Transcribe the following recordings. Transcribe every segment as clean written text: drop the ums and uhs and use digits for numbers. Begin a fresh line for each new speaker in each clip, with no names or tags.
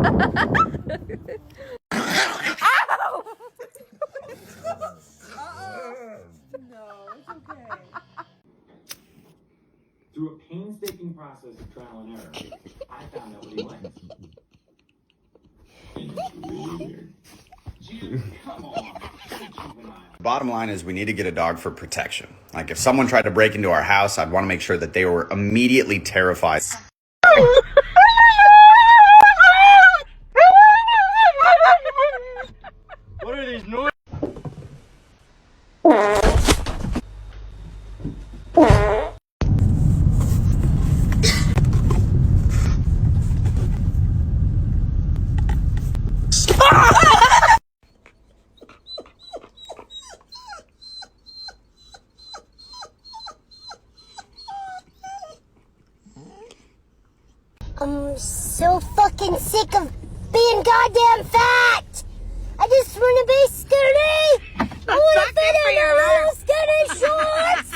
No, it's okay.
Through a painstaking process of trial and error, I found out what he likes. And it's really weird. Jim, come on.
Bottom line is we need to get a dog for protection. Like if someone tried to break into our house, I'd want to make sure that they were immediately terrified.
What are these noises?
I'm so fucking sick of being goddamn fat! I just want to be skinny! I want to fit in a little skinny shorts!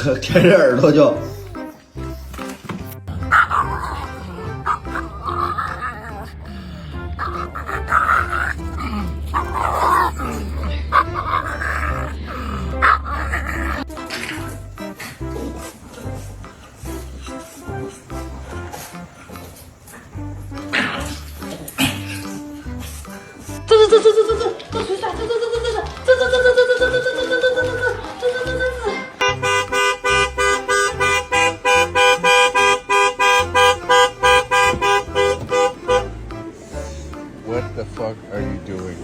就舔着耳朵就。
What the fuck are you doing?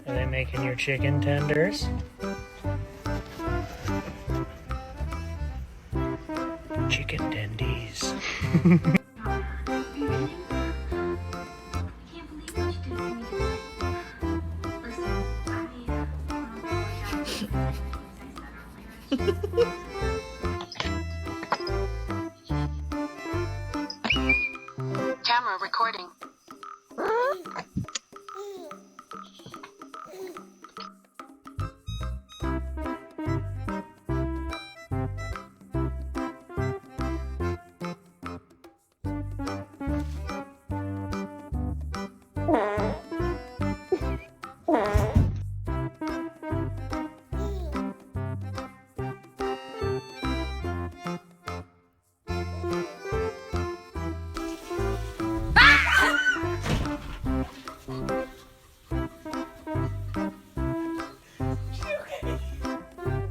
Are they making your chicken tenders? Chicken tendies.
Camera recording.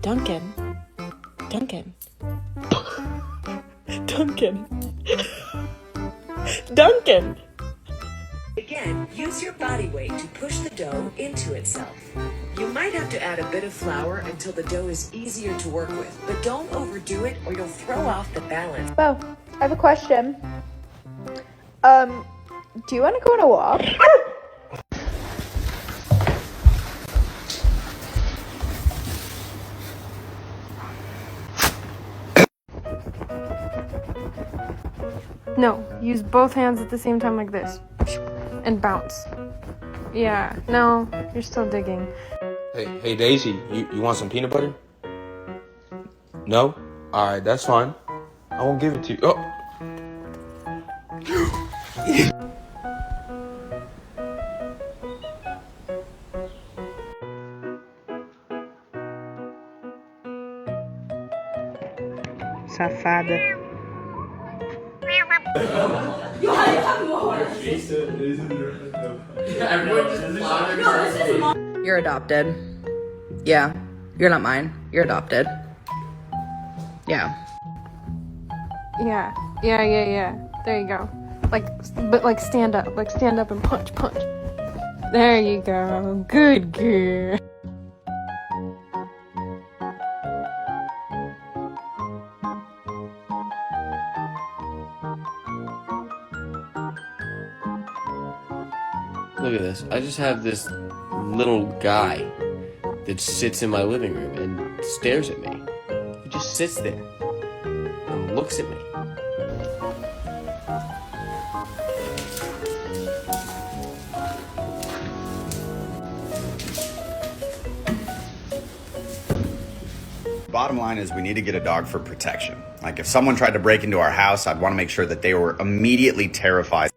Duncan. Duncan. Duncan. Duncan!
Again, use your body weight to push the dough into itself. You might have to add a bit of flour until the dough is easier to work with, but don't overdo it or you'll throw off the balance.
Oh, I have a question. Do you want to go on a walk?
No, use both hands at the same time like this. And bounce. Yeah, no, you're still digging.
Hey Daisy, you want some peanut butter? No? Alright, that's fine. I won't give it to you. Oh!
Safada.
You're adopted. Yeah. You're not mine. You're adopted. Yeah.
Yeah. There you go. But stand up. Stand up and punch. There you go. Good girl.
this. I just have this little guy that sits in my living room and stares at me. He just sits there and looks at me.
Bottom line is we need to get a dog for protection. Like if someone tried to break into our house, I'd want to make sure that they were immediately terrified.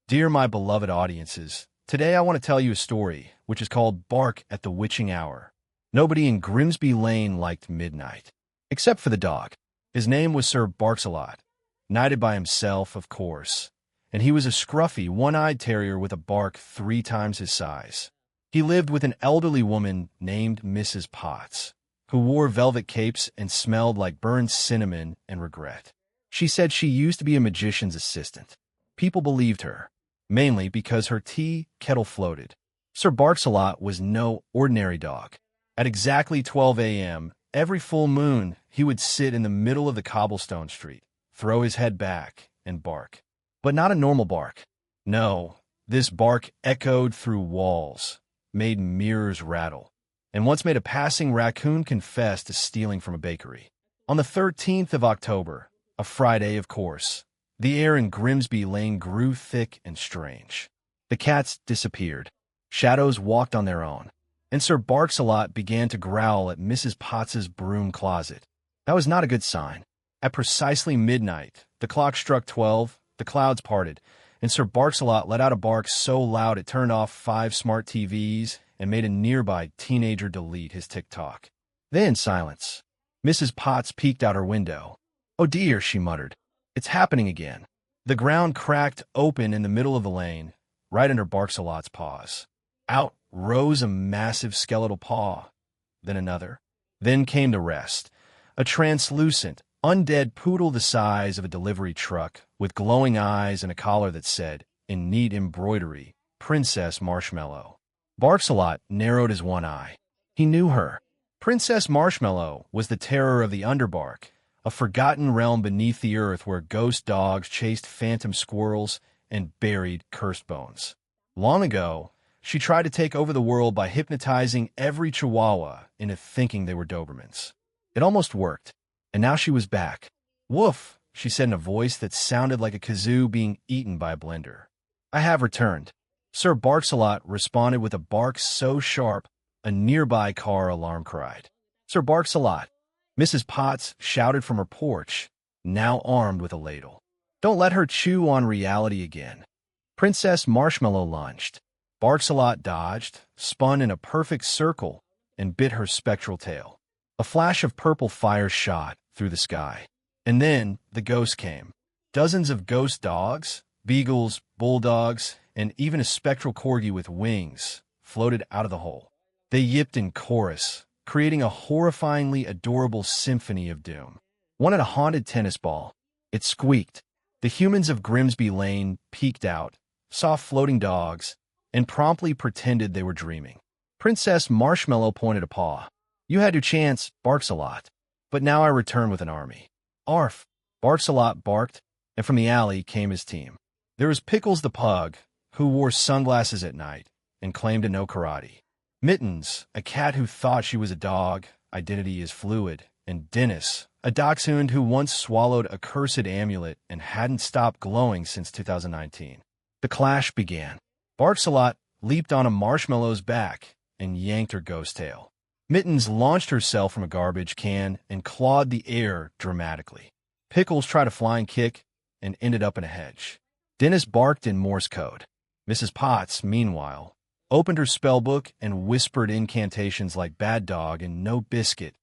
Dear my beloved audiences, today I want to tell you a story, which is called Bark at the Witching Hour. Nobody in Grimsby Lane liked midnight, except for the dog. His name was Sir Barks-a-Lot, knighted by himself, of course, and he was a scruffy, one-eyed terrier with a bark 3 times his size. He lived with an elderly woman named Mrs. Potts, who wore velvet capes and smelled like burned cinnamon and regret. She said she used to be a magician's assistant. People believed her, mainly because her tea kettle floated. Sir Barks-a-Lot was no ordinary dog. At exactly 12 a.m., every full moon, he would sit in the middle of the cobblestone street, throw his head back, and bark. But not a normal bark. No, this bark echoed through walls, made mirrors rattle, and once made a passing raccoon confess to stealing from a bakery. On the 13th of October, a Friday, of course, the air in Grimsby Lane grew thick and strange. The cats disappeared. Shadows walked on their own. And Sir Barks-a-Lot began to growl at Mrs. Potts's broom closet. That was not a good sign. At precisely midnight, the clock struck 12, the clouds parted, and Sir Barks-a-Lot let out a bark so loud it turned off 5 smart TVs and made a nearby teenager delete his TikTok. Then silence. Mrs. Potts peeked out her window. "Oh dear," she muttered. "It's happening again." The ground cracked open in the middle of the lane, right under Barks-a-Lot's paws. Out rose a massive skeletal paw, then another. Then came the rest. A translucent, undead poodle the size of a delivery truck, with glowing eyes and a collar that said, in neat embroidery, Princess Marshmallow. Barks-a-Lot narrowed his one eye. He knew her. Princess Marshmallow was the terror of the Underbark, a forgotten realm beneath the earth where ghost dogs chased phantom squirrels and buried cursed bones. Long ago, she tried to take over the world by hypnotizing every Chihuahua into thinking they were Dobermans. It almost worked, and now she was back. "Woof," she said in a voice that sounded like a kazoo being eaten by a blender. "I have returned." Sir Barks-a-Lot responded with a bark so sharp, a nearby car alarm cried. "Sir Barks-a-Lot," Mrs. Potts shouted from her porch, now armed with a ladle. "Don't let her chew on reality again." Princess Marshmallow lunged. Barks-a-Lot dodged, spun in a perfect circle, and bit her spectral tail. A flash of purple fire shot through the sky. And then the ghost came. Dozens of ghost dogs, Beagles, bulldogs, and even a spectral corgi with wings floated out of the hole. They yipped in chorus, creating a horrifyingly adorable symphony of doom. One had a haunted tennis ball. It squeaked. The humans of Grimsby Lane peeked out, saw floating dogs, and promptly pretended they were dreaming. Princess Marshmallow pointed a paw. You had your chance, Barks-a-Lot. But now I return with an army. Arf! Barks-a-Lot barked, and from the alley came his team. There was Pickles the pug, who wore sunglasses at night and claimed to know karate. Mittens, a cat who thought she was a dog, identity is fluid, and Dennis, a dachshund who once swallowed a cursed amulet and hadn't stopped glowing since 2019. The clash began. Barks-a-Lot leaped on a marshmallow's back and yanked her ghost tail. Mittens launched herself from a garbage can and clawed the air dramatically. Pickles tried a flying kick and ended up in a hedge. Dennis barked in Morse code. Mrs. Potts, meanwhile, opened her spellbook and whispered incantations like Bad Dog and No Biscuit.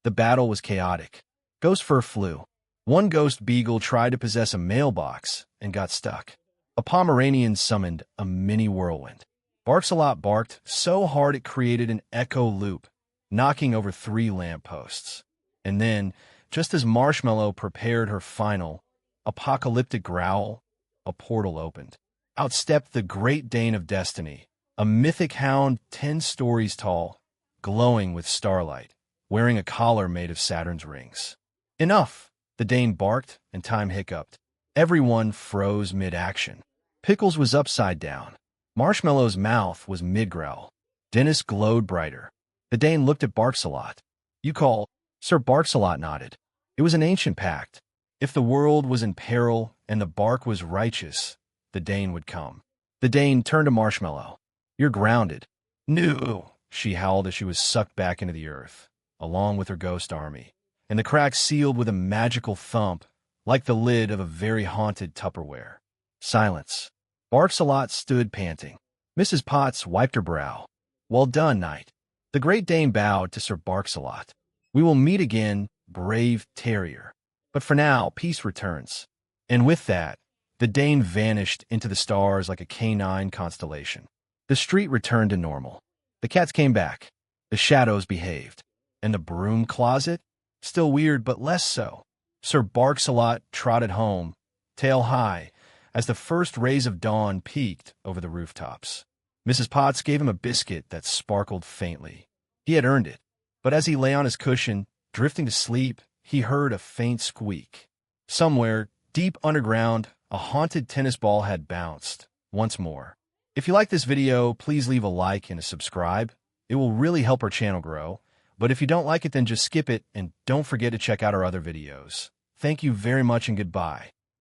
The battle was chaotic. Ghost fur flew. One ghost beagle tried to possess a mailbox and got stuck. A Pomeranian summoned a mini whirlwind. Barks-a-Lot barked so hard it created an echo loop, knocking over 3 lampposts. And then, just as Marshmallow prepared her final apocalyptic growl, a portal opened. Out stepped the Great Dane of Destiny, a mythic hound 10 stories tall, glowing with starlight, wearing a collar made of Saturn's rings. Enough! The Dane barked, and time hiccuped. Everyone froze mid-action. Pickles was upside down. Marshmallow's mouth was mid-growl. Dennis glowed brighter. The Dane looked at Barks-a-Lot. You call? Sir Barks-a-Lot nodded. It was an ancient pact. If the world was in peril and the bark was righteous, the Dane would come. The Dane turned to Marshmallow. You're grounded. No, she howled as she was sucked back into the earth, along with her ghost army, and the crack sealed with a magical thump, like the lid of a very haunted Tupperware. Silence. Barks-a-Lot stood panting. Mrs. Potts wiped her brow. Well done, knight. The Great Dane bowed to Sir Barks-a-Lot. We will meet again, brave terrier. But for now, peace returns. And with that, the Dane vanished into the stars like a canine constellation. The street returned to normal. The cats came back. The shadows behaved. And the broom closet? Still weird, but less so. Sir Barks-a-Lot trotted home, tail high, as the first rays of dawn peeked over the rooftops. Mrs. Potts gave him a biscuit that sparkled faintly. He had earned it. But as he lay on his cushion, drifting to sleep, he heard a faint squeak. Somewhere, deep underground, a haunted tennis ball had bounced, once more. If you like this video, please leave a like and a subscribe. It will really help our channel grow. But if you don't like it, then just skip it, and don't forget to check out our other videos. Thank you very much and goodbye.